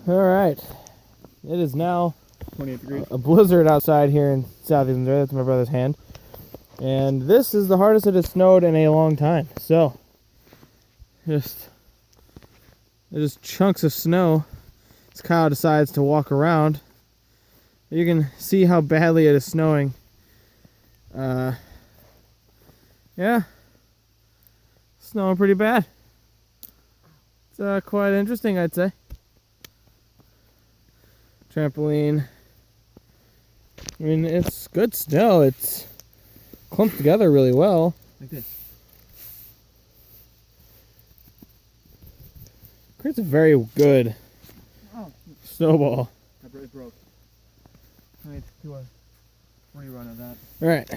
All right. It is now 28 degrees. a blizzard outside here in southeast Missouri. That's my brother's hand. And this is the hardest it has snowed in a long time. So, just chunks of snow. As Kyle decides to walk around, you can see how badly it is snowing. Yeah, snowing pretty bad. It's quite interesting, I'd say. Trampoline. I mean, it's good snow. It's clumped together really well. Like this. Creates a very good snowball. It broke. I need to do a rerun of that. All right.